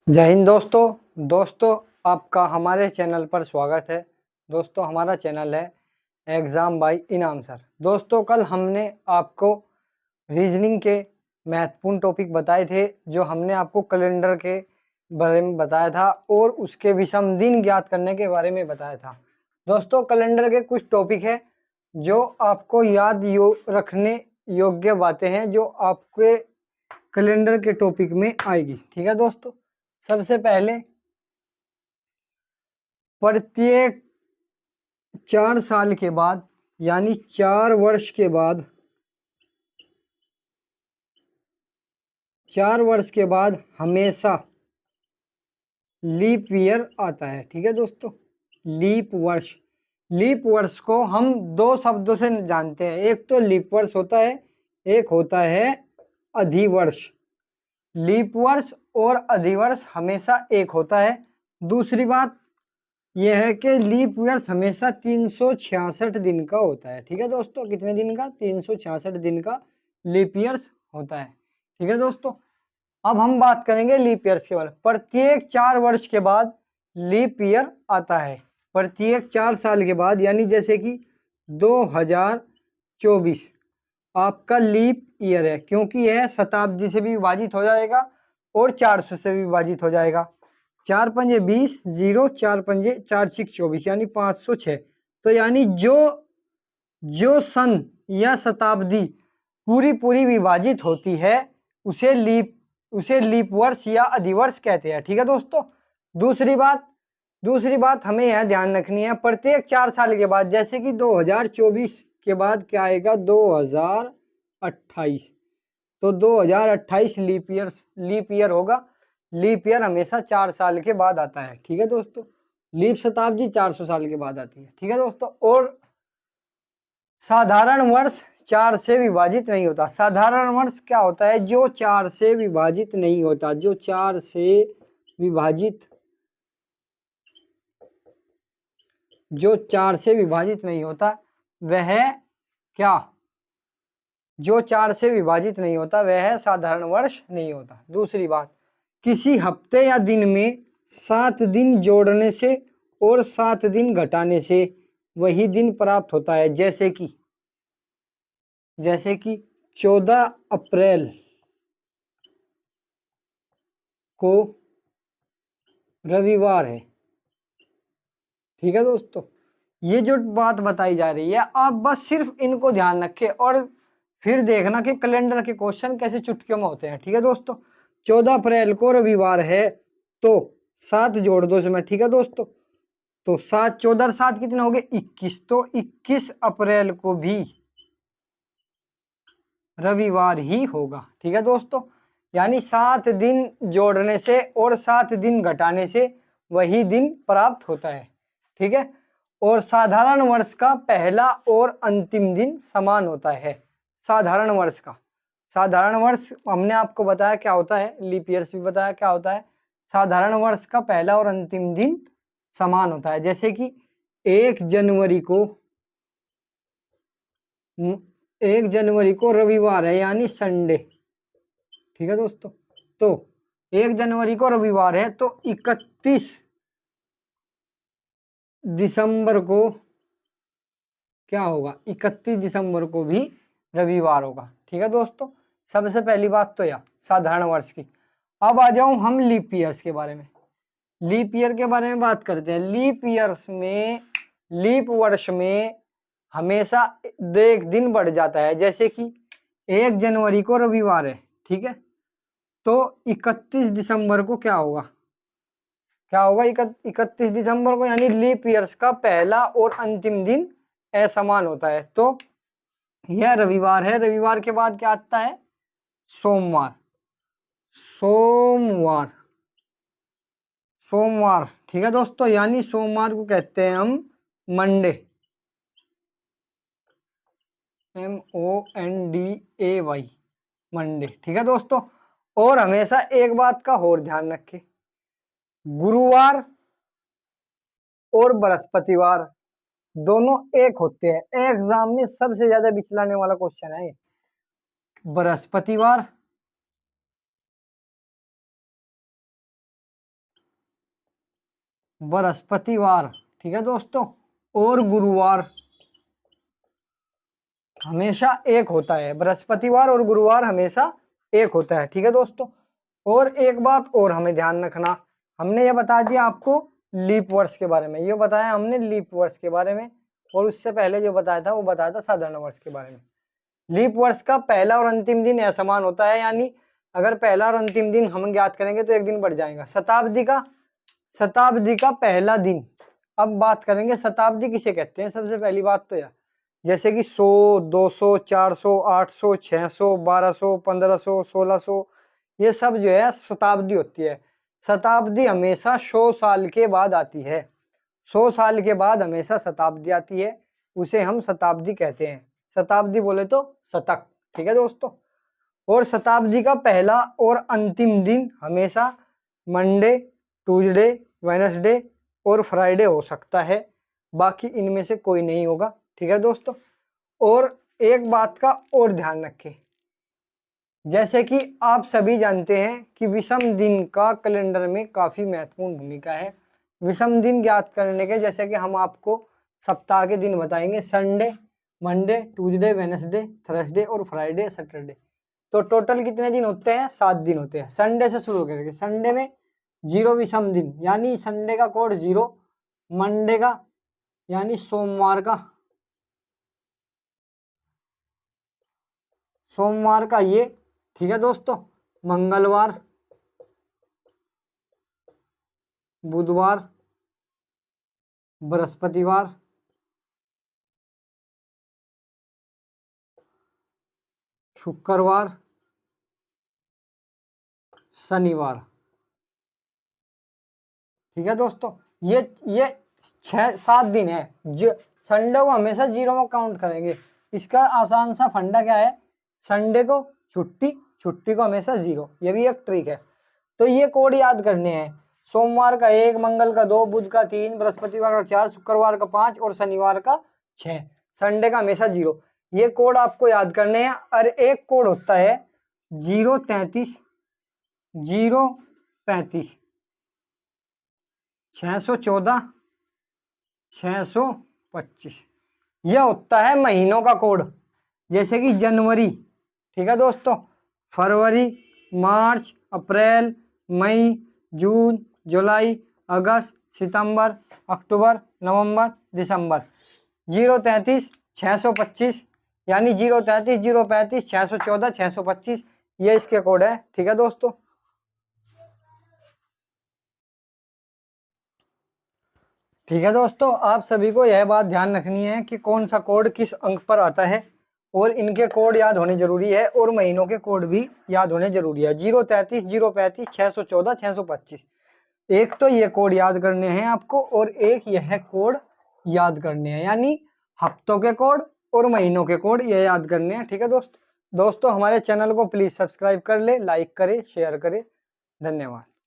जय हिंद दोस्तों आपका हमारे चैनल पर स्वागत है। दोस्तों हमारा चैनल है एग्ज़ाम बाय इनाम सर। दोस्तों कल हमने आपको रीजनिंग के महत्वपूर्ण टॉपिक बताए थे, जो हमने आपको कैलेंडर के बारे में बताया था और उसके विषम दिन ज्ञात करने के बारे में बताया था। दोस्तों कैलेंडर के कुछ टॉपिक है जो आपको याद रखने योग्य बातें हैं, जो आपके कैलेंडर के टॉपिक में आएगी। ठीक है दोस्तों, सबसे पहले प्रत्येक 4 साल के बाद यानी 4 वर्ष के बाद 4 वर्ष के बाद हमेशा लीप ईयर आता है। ठीक है दोस्तों, लीप वर्ष को हम दो शब्दों से जानते हैं। एक तो लीप वर्ष होता है, एक होता है अधिवर्ष। लीप वर्ष और अधिवर्ष हमेशा एक होता है। दूसरी बात यह है कि लीप ईयर्स हमेशा 366 दिन का होता है। ठीक है दोस्तों, कितने दिन का? 366 दिन का लीप ईयर्स होता है। ठीक है दोस्तों, अब हम बात करेंगे लीप ईयर्स के बारे में। प्रत्येक 4 वर्ष के बाद लीप ईयर आता है। प्रत्येक 4 साल के बाद, यानी जैसे कि 2024 आपका लीप ईयर है, क्योंकि यह शताब्दी से भी विभाजित हो जाएगा और 400 से भी विभाजित हो जाएगा। 4 पंजे 20, 0 4 पंजे 4 6 24, यानी 506। तो यानी जो सन या शताब्दी पूरी विभाजित होती है उसे लीप वर्ष या अधिवर्ष कहते हैं। ठीक है दोस्तों, दूसरी बात हमें यह ध्यान रखनी है, प्रत्येक 4 साल के बाद, जैसे कि 2024 के बाद क्या आएगा? 2028। तो 2028 लीप ईयर होगा। लीप ईयर हमेशा 4 साल के बाद आता है। ठीक है दोस्तों, लीप शताब्दी 400 साल के बाद आती है। ठीक है दोस्तों, और साधारण वर्ष 4 से विभाजित नहीं होता। साधारण वर्ष क्या होता है? जो 4 से विभाजित नहीं होता, जो 4 से विभाजित नहीं होता वह क्या? जो 4 से विभाजित नहीं होता वह साधारण वर्ष नहीं होता। दूसरी बात, किसी हफ्ते या दिन में 7 दिन जोड़ने से और 7 दिन घटाने से वही दिन प्राप्त होता है। जैसे कि 14 अप्रैल को रविवार है। ठीक है दोस्तों, ये जो बात बताई जा रही है, आप बस सिर्फ इनको ध्यान रखें और फिर देखना कि कैलेंडर के क्वेश्चन कैसे चुटकियों में होते हैं। ठीक है दोस्तों, 14 अप्रैल को रविवार है तो 7 जोड़ दो इसमें। ठीक है दोस्तों, तो 7 14 और 7 कितने हो गए? 21। तो 21 अप्रैल को भी रविवार ही होगा। ठीक है दोस्तों, यानी 7 दिन जोड़ने से और 7 दिन घटाने से वही दिन प्राप्त होता है। ठीक है, और साधारण वर्ष का पहला और अंतिम दिन समान होता है। साधारण वर्ष हमने आपको बताया क्या होता है, लीप ईयर्स भी बताया क्या होता है। साधारण वर्ष का पहला और अंतिम दिन समान होता है। जैसे कि 1 जनवरी को रविवार है, यानी संडे। ठीक है दोस्तों, तो 1 जनवरी को रविवार है तो 31 दिसंबर को क्या होगा? 31 दिसंबर को भी रविवार होगा। ठीक है दोस्तों, सबसे पहली बात तो यह साधारण वर्ष की। अब आ जाऊं हम लीप ईयर्स के बारे में। लीप ईयर के बारे में बात करते हैं। लीप वर्ष में हमेशा एक दिन बढ़ जाता है। जैसे कि 1 जनवरी को रविवार है, ठीक है, तो 31 दिसंबर को क्या होगा? 31 दिसंबर को, यानी लीप ईयर्स का पहला और अंतिम दिन असमान होता है। तो यह रविवार है। रविवार के बाद क्या आता है? सोमवार। ठीक है दोस्तों, यानी सोमवार को कहते हैं हम मंडे, MONDAY, मंडे। ठीक है दोस्तों, और हमेशा एक बात का और ध्यान रखें, गुरुवार और बृहस्पतिवार दोनों एक होते हैं। एग्जाम में सबसे ज्यादा बिचलाने वाला क्वेश्चन है। बृहस्पतिवार बृहस्पतिवार, ठीक है दोस्तों, और गुरुवार हमेशा एक होता है। बृहस्पतिवार और गुरुवार हमेशा एक होता है, ठीक है दोस्तों। और एक बात और हमें ध्यान रखना, हमने ये बता दिया आपको लीप वर्ष के बारे में, ये बताया हमने लीप वर्ष के बारे में, और उससे पहले जो बताया था वो बताया था साधारण वर्ष के बारे में। लीप वर्ष का पहला और अंतिम दिन असमान होता है, यानी अगर पहला और अंतिम दिन हम ज्ञात करेंगे तो एक दिन बढ़ जाएगा। शताब्दी का पहला दिन, अब बात करेंगे शताब्दी किसे कहते हैं। सबसे पहली बात तो यार, जैसे कि 100, 200, 400, 800, 600, 1200, 1500, 1600, ये सब जो है शताब्दी होती है। शताब्दी हमेशा 100 साल के बाद आती है। 100 साल के बाद हमेशा शताब्दी आती है, उसे हम शताब्दी कहते हैं। शताब्दी बोले तो शतक, ठीक है दोस्तों। और शताब्दी का पहला और अंतिम दिन हमेशा मंडे, ट्यूसडे, वेडनेसडे और फ्राइडे हो सकता है, बाकी इनमें से कोई नहीं होगा, ठीक है दोस्तों। और एक बात का और ध्यान रखें, जैसे कि आप सभी जानते हैं कि विषम दिन का कैलेंडर में काफी महत्वपूर्ण भूमिका है। विषम दिन ज्ञात करने के जैसे कि हम आपको सप्ताह के दिन बताएंगे, Sunday, Monday, Tuesday, Wednesday, Thursday और फ्राइडे, सैटरडे। तो टोटल कितने दिन होते हैं? 7 दिन होते हैं। संडे से शुरू करेंगे। संडे में 0 विषम दिन, यानी संडे का कोड 0, मंडे का यानी सोमवार का ये, ठीक है दोस्तों, मंगलवार, बुधवार, बृहस्पतिवार, शुक्रवार, शनिवार, ठीक है दोस्तों। ये 6-7 दिन है। जो संडे को हमेशा 0 में काउंट करेंगे। इसका आसान सा फंडा क्या है, संडे को छुट्टी को हमेशा 0, ये भी एक ट्रिक है। तो ये कोड याद करने हैं, सोमवार का 1, मंगल का 2, बुध का 3, बृहस्पतिवार का 4, शुक्रवार का 5 और शनिवार का 6, संडे का हमेशा 0। ये कोड आपको याद करने हैं। और एक कोड होता है 033, 035, 614, 625, यह होता है महीनों का कोड। जैसे कि जनवरी, ठीक है दोस्तों, फरवरी, मार्च, अप्रैल, मई, जून, जुलाई, अगस्त, सितंबर, अक्टूबर, नवंबर, दिसंबर। 033, 625, यानी 033, 035, 614, 625, ये इसके कोड है, ठीक है दोस्तों। ठीक है दोस्तों, आप सभी को यह बात ध्यान रखनी है कि कौन सा कोड किस अंक पर आता है, और इनके कोड याद होने जरूरी है, और महीनों के कोड भी याद होने जरूरी है। 033, 035, 614, 625, एक तो ये कोड याद करने हैं आपको, और एक यह कोड याद करने हैं, यानी हफ्तों के कोड और महीनों के कोड ये याद करने हैं, ठीक है दोस्तों। हमारे चैनल को प्लीज सब्सक्राइब कर ले, लाइक करे, शेयर करे। धन्यवाद।